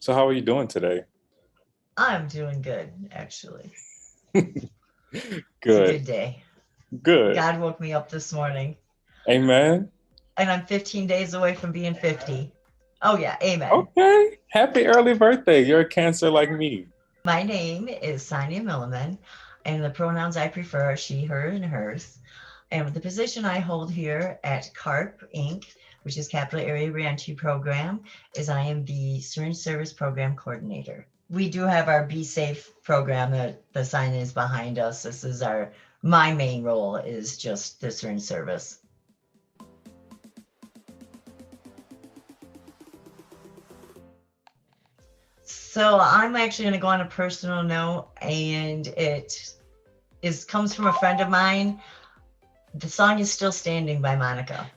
So how are you doing today? I'm doing good, actually. It's a Good, good day. good. God woke me up this morning, Amen. and I'm 15 days away from being 50. Oh, yeah, amen. Okay. Happy early birthday. You're a Cancer like me. My name is Sonia Milliman, and the pronouns I prefer are she, her, and hers. And the position I hold here at CARP Inc., which is Capital Area Reentry Program, is I am the Syringe Service Program Coordinator. We do have our Be Safe program that the sign is behind us. This is my main role is just the syringe service. So I'm actually going to go on a personal note, and it is comes from a friend of mine. The song is Still Standing by Monica.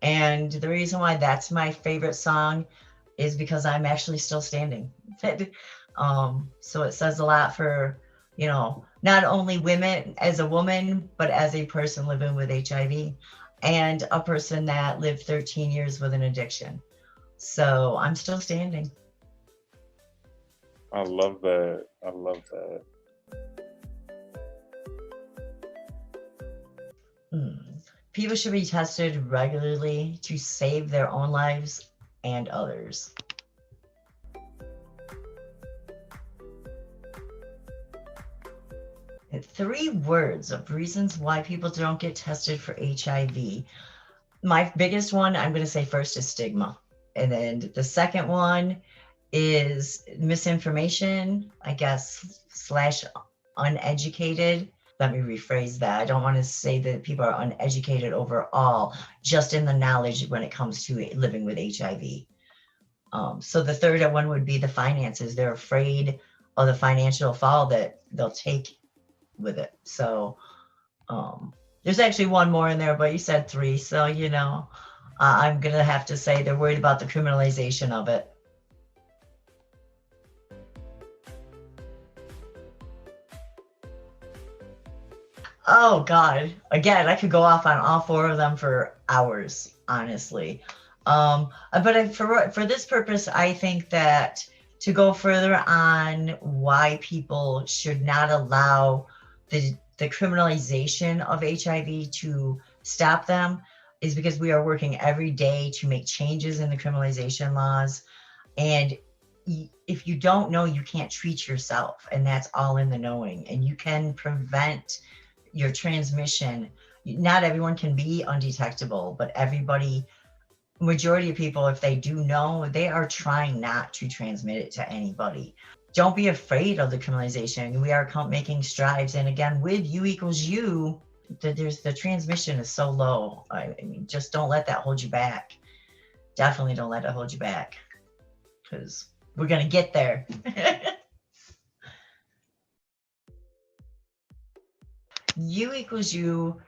And the reason why that's my favorite song is because I'm actually still standing. So it says a lot for, not only women as a woman, but as a person living with HIV and a person that lived 13 years with an addiction. So I'm still standing. I love that. I love that. Hmm. People should be tested regularly to save their own lives and others. Three words of reasons why people don't get tested for HIV. My biggest one, I'm going to say first, is stigma. And then the second one is misinformation, I guess, slash uneducated. Let me rephrase that. I don't want to say that people are uneducated overall, just in the knowledge when it comes to living with HIV. So the third one would be the finances. They're afraid of the financial fall that they'll take with it. So there's actually one more in there, but you said three. So, I'm going to have to say they're worried about the criminalization of it. Oh, God. Again, I could go off on all four of them for hours, honestly. But for this purpose, I think that to go further on why people should not allow the criminalization of HIV to stop them is because we are working every day to make changes in the criminalization laws. And if you don't know, you can't treat yourself. And that's all in the knowing. And you can prevent your transmission. Not everyone can be undetectable, but majority of people, if they do know, they are trying not to transmit it to anybody. Don't be afraid of the criminalization. We are making strides. And again, with U equals U, the transmission is so low. I mean, just don't let that hold you back. Definitely don't let it hold you back, because we're going to get there. U equals U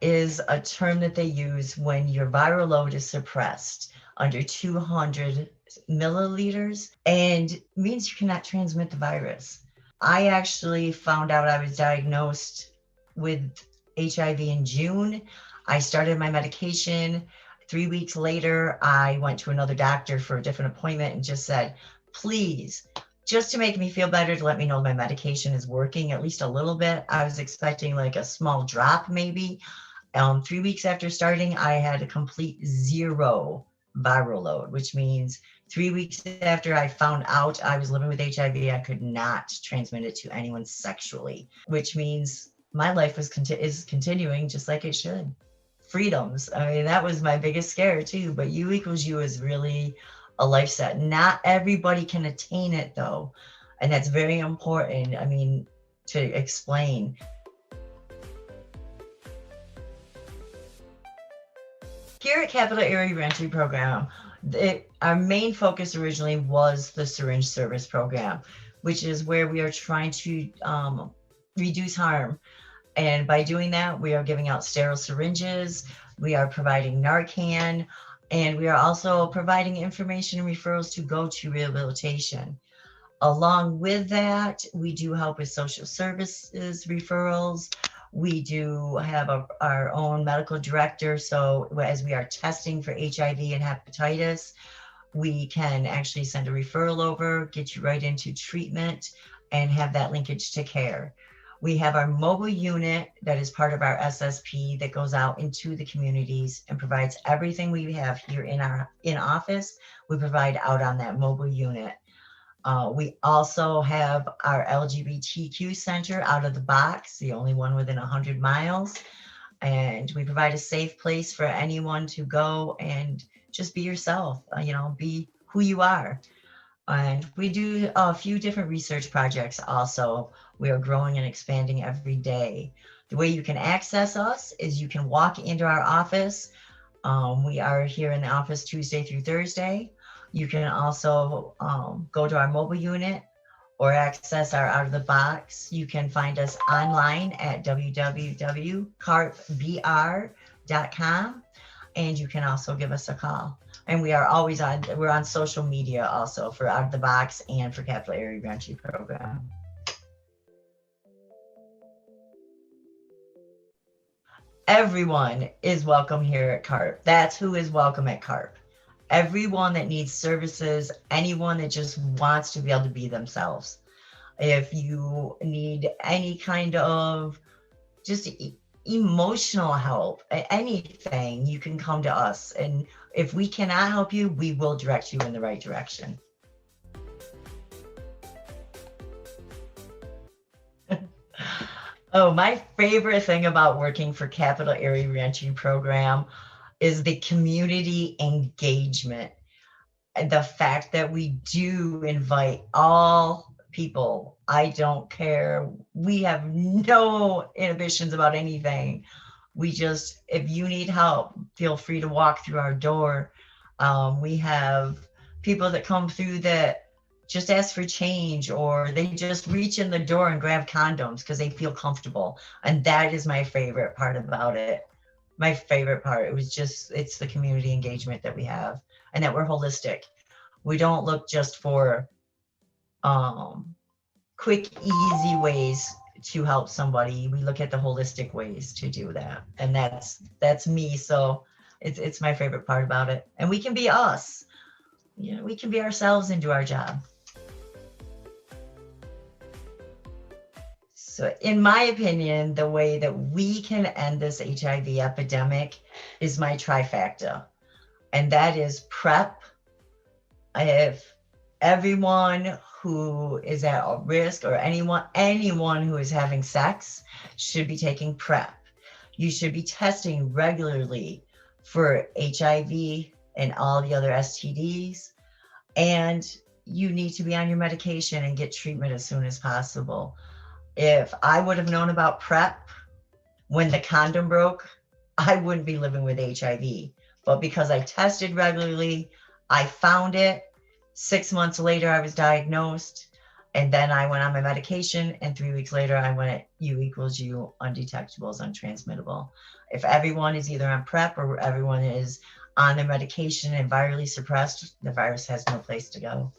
is a term that they use when your viral load is suppressed under 200 milliliters and means you cannot transmit the virus. I actually found out I was diagnosed with HIV in June. I started my medication. 3 weeks later, I went to another doctor for a different appointment and just said, please, just to make me feel better, to let me know my medication is working at least a little bit. I was expecting like a small drop maybe. 3 weeks after starting, I had a complete zero viral load, which means 3 weeks after I found out I was living with HIV, I could not transmit it to anyone sexually, which means my life is continuing just like it should. Freedoms. I mean, that was my biggest scare too. But U equals U is really a life set. Not everybody can attain it though, and that's very important. I mean, to explain. Here at Capital Area Reentry Program, our main focus originally was the syringe service program, which is where we are trying to reduce harm. And by doing that, we are giving out sterile syringes, we are providing Narcan, and we are also providing information and referrals to go to rehabilitation. Along with that, we do help with social services referrals. We do have our own medical director. So as we are testing for HIV and hepatitis, we can actually send a referral over, get you right into treatment, and have that linkage to care. We have our mobile unit that is part of our SSP that goes out into the communities and provides everything we have here in office. We provide out on that mobile unit. We also have our LGBTQ center out of the box, the only one within 100 miles. And we provide a safe place for anyone to go and just be yourself, be who you are. And we do a few different research projects also. We are growing and expanding every day. The way you can access us is you can walk into our office. We are here in the office Tuesday through Thursday. You can also go to our mobile unit or access our out of the box. You can find us online at www.carpbr.com, and you can also give us a call. And we're on social media also for Out of the Box and for Capital Area Reentry Program. Everyone is welcome here at CARP. That's who is welcome at CARP. Everyone that needs services, anyone that just wants to be able to be themselves. If you need any kind of just emotional help, anything, you can come to us. And if we cannot help you, we will direct you in the right direction. Oh, my favorite thing about working for Capital Area Reentry Program is the community engagement. And the fact that we do invite all people. I don't care. We have no inhibitions about anything. If you need help, feel free to walk through our door. We have people that come through that just ask for change, or they just reach in the door and grab condoms because they feel comfortable. And that is my favorite part about it. My favorite part, it's the community engagement that we have, and that we're holistic. We don't look just for quick, easy ways to help somebody. We look at the holistic ways to do that. And that's me. So it's my favorite part about it. And we can be us. We can be ourselves and do our job. So in my opinion, the way that we can end this HIV epidemic is my trifecta. And that is PrEP. If everyone who is at risk, or anyone who is having sex, should be taking PrEP. You should be testing regularly for HIV and all the other STDs. And you need to be on your medication and get treatment as soon as possible. If I would have known about PrEP when the condom broke, I wouldn't be living with HIV. But because I tested regularly, I found it. 6 months later, I was diagnosed, and then I went on my medication, and 3 weeks later, I went at U equals U, undetectable is untransmittable. If everyone is either on PrEP or everyone is on their medication and virally suppressed, the virus has no place to go.